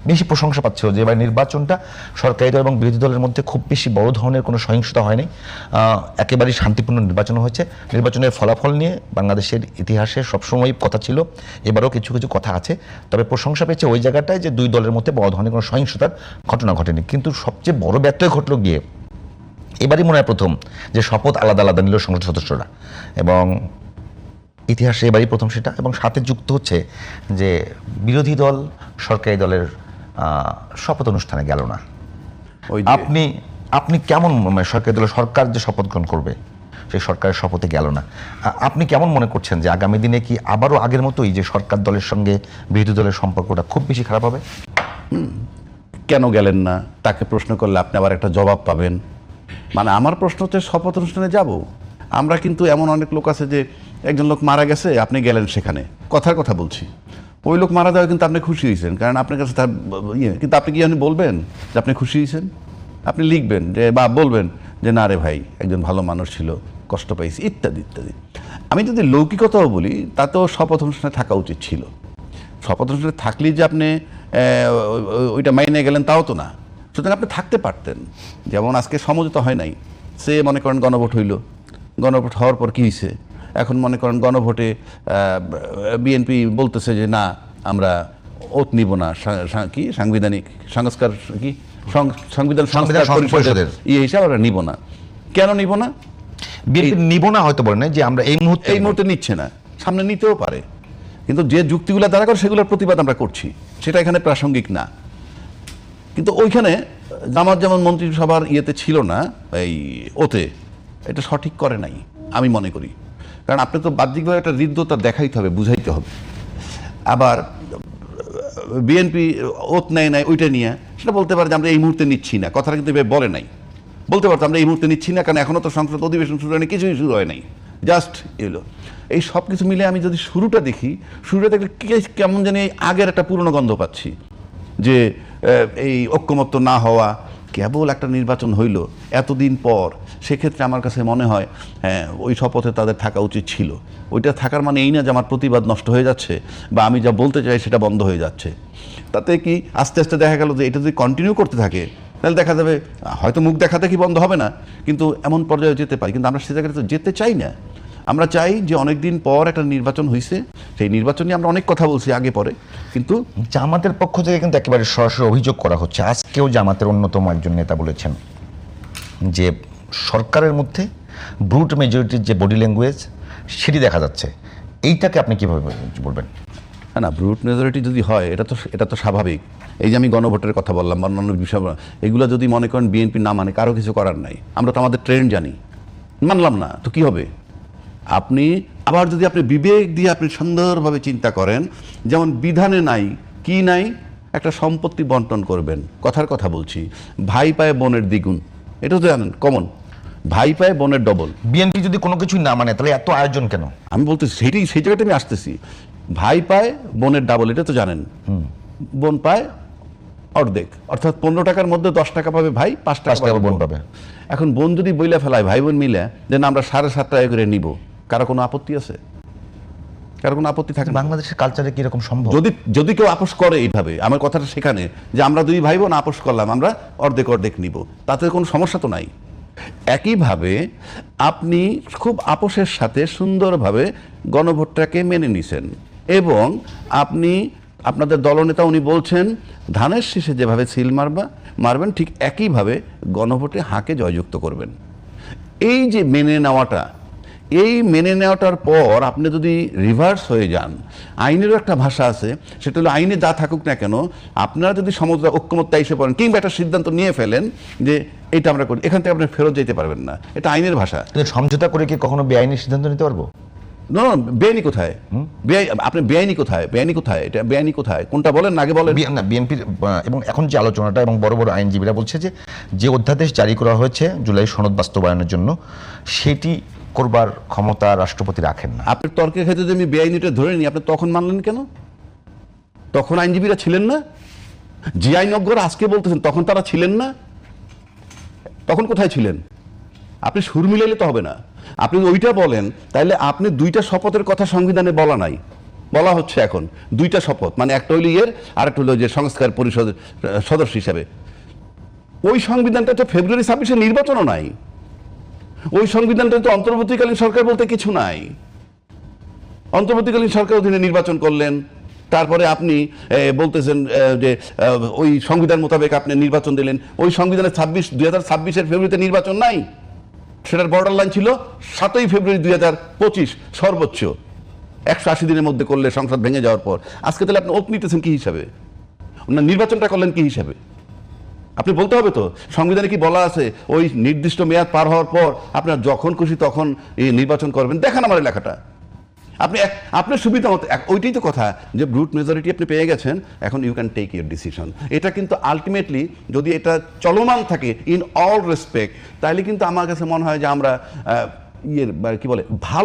বেশি প্রশংসা পাচ্ছিল যে এবার নির্বাচনটা সরকারি দল এবং বিরোধী দলের মধ্যে খুব বেশি বড় ধরনের কোনো সহিংসতা হয়নি, একেবারেই শান্তিপূর্ণ নির্বাচন হয়েছে। নির্বাচনের ফলাফল নিয়ে বাংলাদেশের ইতিহাসে সবসময়ই কথা ছিল, এবারও কিছু কিছু কথা আছে। তবে প্রশংসা পেয়েছে ওই জায়গাটায় যে দুই দলের মধ্যে বড় ধরনের কোনো সহিংসতার ঘটনা ঘটেনি। কিন্তু সবচেয়ে বড় ব্যত্যয় ঘটলো গিয়ে এবারই মনে হয় প্রথম যে শপথ আলাদা আলাদা নিল সংসদ সদস্যরা, এবং ইতিহাসে এবারই প্রথম সেটা। এবং সাথে যুক্ত হচ্ছে যে বিরোধী দল সরকারি দলের শপথ অনুষ্ঠানে গেল না। আপনি আপনি কেমন সরকারি দলের সরকার যে শপথ গ্রহণ করবে সেই সরকারের শপথে গেল না, আপনি কেমন মনে করছেন যে আগামী দিনে কি আবারও আগের মতোই যে সরকার দলের সঙ্গে বিরোধী দলের সম্পর্কটা খুব বেশি খারাপ হবে? কেন গেলেন না তাকে প্রশ্ন করলে আপনি আবার একটা জবাব পাবেন। মানে আমার প্রশ্ন হচ্ছে শপথ অনুষ্ঠানে যাব আমরা, কিন্তু এমন অনেক লোক আছে যে একজন লোক মারা গেছে আপনি গেলেন সেখানে, কথার কথা বলছি, ওই লোক মারা যাওয়া কিন্তু আপনি খুশি হয়েছেন, কারণ আপনার কাছে তার কিন্তু আপনি কি আপনি বলবেন যে আপনি খুশি হয়েছেন? আপনি লিখবেন যে বা বলবেন যে না রে ভাই একজন ভালো মানুষ ছিল, কষ্ট পাইছি, ইত্যাদি ইত্যাদি। আমি যদি লৌকিকতাও বলি তাতেও শপথ অনুষ্ঠানে থাকা উচিত ছিল। শপথ অনুষ্ঠানে থাকলেই যে আপনি ওইটা মাইনে গেলেন তাও তো না, সুতরাং আপনি থাকতে পারতেন। যেমন আজকে সমঝোতা হয় নাই, সে মনে করেন গণভোট হইল, গণভোট হওয়ার পর কী হয়েছে, এখন মনে করেন গণভোটে বিএনপি বলতেছে যে না আমরা ওত নিব না, কি সাংবিধানিক সংস্কার কি সংবিধান সংস্কার পরিষদের হিসাবে আমরা নিব না। কেন নিব না? বিএনপি নিব না হয়তো বলে না যে আমরা এই মুহূর্তে নিচ্ছে না, সামনে নিতেও পারে, কিন্তু যে যুক্তিগুলো দ্বারা করে সেগুলোর প্রতিবাদ আমরা করছি, সেটা এখানে প্রাসঙ্গিক না। কিন্তু ওইখানে জামাত যেমন মন্ত্রিসভার ইয়েতে ছিল না, এই ওতে এটা সঠিক করে নাই আমি মনে করি, কারণ আপনি তো বাহ্যিকভাবে একটা হৃদ্যতা দেখাইতে হবে, বুঝাইতে হবে। আবার বিএনপি ওত নেয় নাই ওইটা নিয়ে সেটা বলতে পারে যে আমরা এই মুহূর্তে নিচ্ছি না, কথাটা কিন্তু এভাবে বলে নাই। বলতে পারতো আমরা এই মুহূর্তে নিচ্ছি না, কারণ এখনও তো সংসদ অধিবেশন শুরু হয়নি, কিছুই শুরু হয় নাই, জাস্ট এলো। এই সব কিছু মিলে আমি যদি শুরুটা দেখি, শুরুটা দেখলে কেমন জানি আগের একটা পুরনো গন্ধ পাচ্ছি, যে এই ঐক্যমত্য না হওয়া, কেবল একটা নির্বাচন হইল এতদিন পর, সেক্ষেত্রে আমার কাছে মনে হয় হ্যাঁ ওই শপথে তাদের থাকা উচিত ছিল। ওইটা থাকার মানে এই না যে আমার প্রতিবাদ নষ্ট হয়ে যাচ্ছে বা আমি যা বলতে চাই সেটা বন্ধ হয়ে যাচ্ছে। তাতে কি আস্তে আস্তে দেখা গেল যে এটা যদি কন্টিনিউ করতে থাকে তাহলে দেখা যাবে হয়তো মুখ দেখাতে কি বন্ধ হবে না, কিন্তু এমন পর্যায়ে যেতে পারি। কিন্তু আমরা সে জায়গায় তো যেতে চাই না। আমরা চাই যে অনেক দিন পর একটা নির্বাচন হয়েছে, সেই নির্বাচন নিয়ে আমরা অনেক কথা বলছি আগে পরে, কিন্তু জামাতের পক্ষ থেকে কিন্তু একেবারে সরাসরি অভিযোগ করা হচ্ছে। আজকেও জামাতের অন্যতম একজন নেতা বলেছেন যে সরকারের মধ্যে ব্রুট মেজরিটির যে বডি ল্যাঙ্গুয়েজ সেটি দেখা যাচ্ছে। এইটাকে আপনি কীভাবে বলবেন? না, ব্রুট মেজরিটি যদি হয় এটা তো স্বাভাবিক। এই যে আমি গণভোটের কথা বললাম, অন্যান্য বিষয়, এগুলো যদি মনে করেন বিএনপি না মানে কারো কিছু করার নাই, আমরা তো আমাদের ট্রেন্ড জানি, মানলাম না তো কি হবে? আপনি আবার যদি আপনি বিবেক দিয়ে আপনি সুন্দরভাবে চিন্তা করেন, যেমন বিধানে নাই কি নাই, একটা সম্পত্তি বন্টন করবেন, কথার কথা বলছি, ভাই পায় বোনের দ্বিগুণ, এটা তো জানেন কমন, ভাই পায় বোনের ডবল। বিএনপি যদি কোনো কিছুই না মানে তাহলে এত আয়োজন কেন? আমি বলতেছি সেই জায়গাটা আমি আসতেছি, ভাই পায় বোনের ডাবল, এটা তো জানেন। বোন পায় অর্ধেক, অর্থাৎ 15 টাকার মধ্যে 10 টাকা পাবে ভাই, 5 টাকা বোন পাবে। এখন বোন যদি বইলা ফেলায় ভাই বোন মিলে যে না আমরা 7.5 টাকা করে নিব, কারো কোনো আপত্তি আছে? কারো কোনো আপত্তি থাকে? বাংলাদেশের কালচারে কি এরকম সম্ভব? যদি কেউ আপোষ করে এইভাবে, আমার কথাটা সেখানে যে আমরা দুই ভাই বোন আপোষ করলাম, আমরা অর্ধেক অর্ধেক নিব, তাতে কোনো সমস্যা তো নাই। একইভাবে আপনি খুব আপোষের সাথে সুন্দরভাবে গণভোটটাকে মেনে নিছেন, এবং আপনি আপনাদের দলনেতা উনি বলছেন ধানের শীষে যেভাবে সিল মারবেন ঠিক একইভাবে গণভোটে হাঁকে জয়যুক্ত করবেন। এই যে মেনে নেওয়াটার পর আপনি যদি রিভার্স হয়ে যান, আইনেরও একটা ভাষা আছে, সেটা হলো আইনে যা থাকুক না কেন আপনারা যদি সমঝোতা ঐক্যমত্যে এসে পড়েন কিংবা একটা সিদ্ধান্ত নিয়ে ফেলেন যে এটা আমরা করি, এখান থেকে আপনি ফেরত যেতে পারবেন না, এটা আইনের ভাষা। সমঝোতা করে কি কখনো বেআইনি সিদ্ধান্ত নিতে পারবো? না, বেআইনি কোথায়? আপনি বেআইনি কোথায়? এটা বেআইনি কোথায়? কোনটা বলেন আগে বলেন। না, বিএনপির এবং এখন যে আলোচনাটা এবং বড় বড় আইনজীবীরা বলছে যে অধ্যাদেশ জারি করা হয়েছে জুলাই সনদ বাস্তবায়নের জন্য, সেটি করবার ক্ষমতা রাষ্ট্রপতি রাখেন না। আপনার তর্কের ক্ষেত্রে যদি আমি বেআইনিটা ধরে নিই, আপনি তখন মানলেন কেন? তখন আইনজীবীরা ছিলেন না? যে আইনজ্ঞরা আজকে বলতেছেন তখন তারা ছিলেন না? তখন কোথায় ছিলেন? আপনি সুর মিলাইলে তো হবে না। আপনি ওইটা বলেন, তাহলে আপনি দুইটা শপথের কথা সংবিধানে বলা নাই, বলা হচ্ছে এখন দুইটা শপথ, মানে একটা হইল আর একটা হলো যে সংস্কার পরিষদের সদস্য হিসাবে। ওই সংবিধানটা তো ফেব্রুয়ারি 26-এ নির্বাচনও নাই, ওই সংবিধানটা তো অন্তর্বর্তীকালীন সরকার বলতে কিছু নাই। অন্তর্বর্তীকালীন সরকার অধীনে নির্বাচন করলেন, তারপরে আপনি বলতেছেন যে ওই সংবিধান মোতাবেক আপনি নির্বাচন দিলেন। ওই সংবিধানে 2026-এর ফেব্রুয়ারিতে নির্বাচন নাই, সেটার বর্ডার লাইন ছিল 7ই ফেব্রুয়ারি 2025 সর্বোচ্চ, 180 দিনের মধ্যে করলে সংসদ ভেঙে যাওয়ার পর। আজকে তাহলে আপনি ওত নিতেছেন কি হিসাবে? নির্বাচনটা করলেন কি হিসাবে? আপনি বলতে হবে তো, সংবিধানে কি বলা আছে ওই নির্দিষ্ট মেয়াদ পার হওয়ার পর আপনার যখন খুশি তখন নির্বাচন করবেন? দেখান আমার লেখাটা। আপনার সুবিধা মতো, ওইটাই তো কথা, যে ব্রুট মেজরিটি আপনি পেয়ে গেছেন, এখন you can take your decision. এটা কিন্তু আলটিমেটলি যদি এটা চলমান থাকে ইন অল রেসপেক্ট, তাহলে কিন্তু আমার কাছে মনে হয় যে আমরা কি বলে ভালো